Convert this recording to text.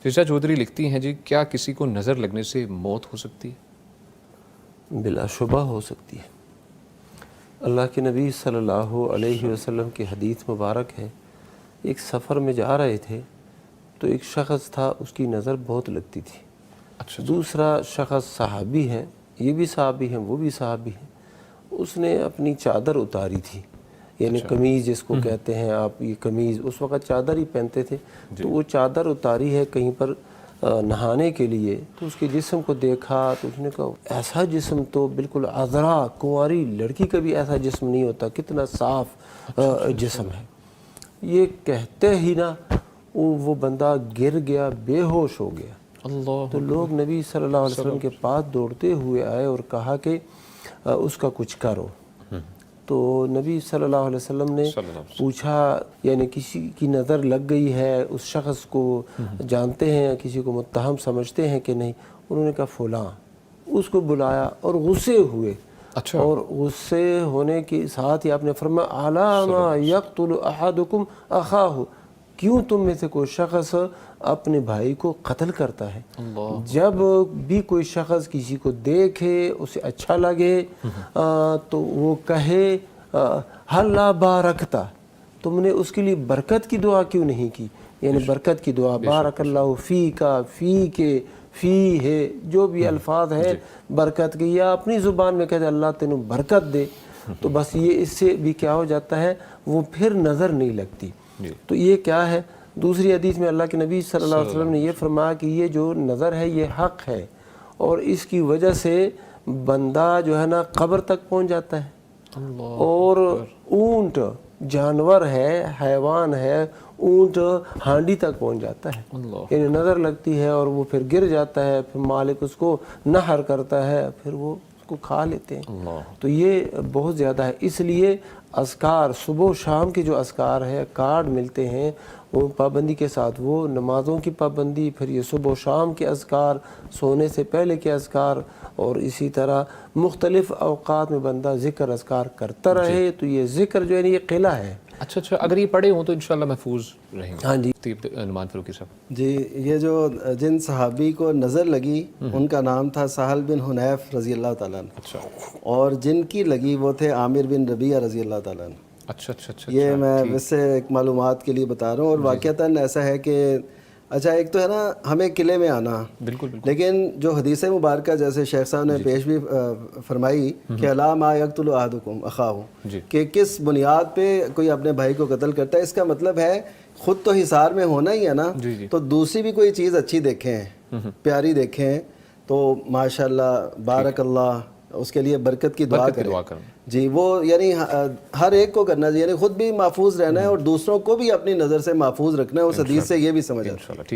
فضا چودھری لکھتی ہیں جی، کیا کسی کو نظر لگنے سے موت ہو سکتی ہے؟ بلا شبہ ہو سکتی ہے۔ اللہ کے نبی صلی اللہ علیہ وسلم کی حدیث مبارک ہے، ایک سفر میں جا رہے تھے تو ایک شخص تھا، اس کی نظر بہت لگتی تھی۔ اچھا دوسرا شخص صحابی ہے، یہ بھی صحابی ہیں وہ بھی صحابی ہیں، اس نے اپنی چادر اتاری تھی، یعنی قمیض جس کو کہتے ہیں آپ، یہ قمیض اس وقت چادر ہی پہنتے تھے، تو وہ چادر اتاری ہے کہیں پر نہانے کے لیے، تو اس کے جسم کو دیکھا تو اس نے کہا ایسا جسم تو بالکل عذرا کنواری لڑکی کا بھی ایسا جسم نہیں ہوتا، کتنا صاف جسم ہے۔ یہ کہتے ہی نا وہ بندہ گر گیا، بے ہوش ہو گیا۔ اللہ، تو لوگ نبی صلی اللہ علیہ وسلم کے پاس دوڑتے ہوئے آئے اور کہا کہ اس کا کچھ کرو۔ تو نبی صلی اللہ علیہ وسلم نے پوچھا، یعنی کسی کی نظر لگ گئی ہے، اس شخص کو جانتے ہیں، کسی کو متہم سمجھتے ہیں کہ نہیں؟ انہوں نے کہا فلاں۔ اس کو بلایا اور غصے ہوئے، اور غصے ہونے کے ساتھ ہی آپ نے فرمایا اَلَا مَا يَقْتُلُ أَحَدُكُمْ أَخَاهُ، کیوں تم میں سے کوئی شخص اپنے بھائی کو قتل کرتا ہے؟ جب بھی کوئی شخص کسی کو دیکھے، اسے اچھا لگے تو وہ کہے هَلْ لَا بَارَكْتَ، تم نے اس کے لیے برکت کی دعا کیوں نہیں کی؟ یعنی برکت کی دعا، بارک اللہ فیک، فیک، فی ہے، جو بھی الفاظ ہے برکت کی، یا اپنی زبان میں کہتے اللہ تینوں برکت دے، تو بس یہ اس سے بھی کیا ہو جاتا ہے، وہ پھر نظر نہیں لگتی۔ تو یہ کیا ہے؟ دوسری حدیث میں اللہ کے نبی صلی اللہ علیہ وسلم نے یہ فرمایا کہ یہ جو نظر ہے یہ حق ہے، اور اس کی وجہ سے بندہ جو ہے نا قبر تک پہنچ جاتا ہے، اور اونٹ جانور ہے، حیوان ہے، اونٹ ہانڈی تک پہنچ جاتا ہے، یعنی نظر لگتی ہے اور وہ پھر گر جاتا ہے، پھر مالک اس کو نحر کرتا ہے، پھر وہ اس کو کھا لیتے ہیں۔ تو یہ بہت زیادہ ہے، اس لیے اذکار صبح و شام کے جو اذکار ہے، کارڈ ملتے ہیں وہ پابندی کے ساتھ، وہ نمازوں کی پابندی، پھر یہ صبح و شام کے اذکار، سونے سے پہلے کے اذکار، اور اسی طرح مختلف اوقات میں بندہ ذکر اذکار کرتا رہے، تو یہ ذکر جو ہے یہ قلعہ ہے۔ اچھا، اگر یہ پڑھے ہوں تو انشاءاللہ محفوظ رہیں گے۔ ہاں جی نعمان فاروقی صاحب جی، یہ جو جن صحابی کو نظر لگی ان کا نام تھا سہل بن حنیف رضی اللہ تعالیٰ عنہ، اور جن کی لگی وہ تھے عامر بن ربیعہ رضی اللہ تعالیٰ عنہ۔ اچھا، یہ میں ویسے ایک معلومات کے لیے بتا رہا ہوں، اور واقعتاً ایسا ہے کہ اچھا ایک تو ہے نا ہمیں قلعے میں آنا، بالکل، لیکن جو حدیث مبارکہ جیسے شیخ صاحب نے پیش بھی فرمائی کہ اَلَا مَا يَقْتُلُ أَحَدُكُمْ أَخَاهُ، کہ کس بنیاد پہ کوئی اپنے بھائی کو قتل کرتا ہے، اس کا مطلب ہے خود تو حصار میں ہونا ہی ہے نا، تو دوسری بھی کوئی چیز اچھی دیکھیں، پیاری دیکھیں، تو ماشاءاللہ بارک اللہ، اس کے لیے برکت کی دعا کریں۔ جی، وہ یعنی ہر ایک کو کرنا چاہیے، یعنی خود بھی محفوظ رہنا ہے اور دوسروں کو بھی اپنی نظر سے محفوظ رکھنا ہے، اس حدیث سے یہ بھی سمجھ آتا ہے۔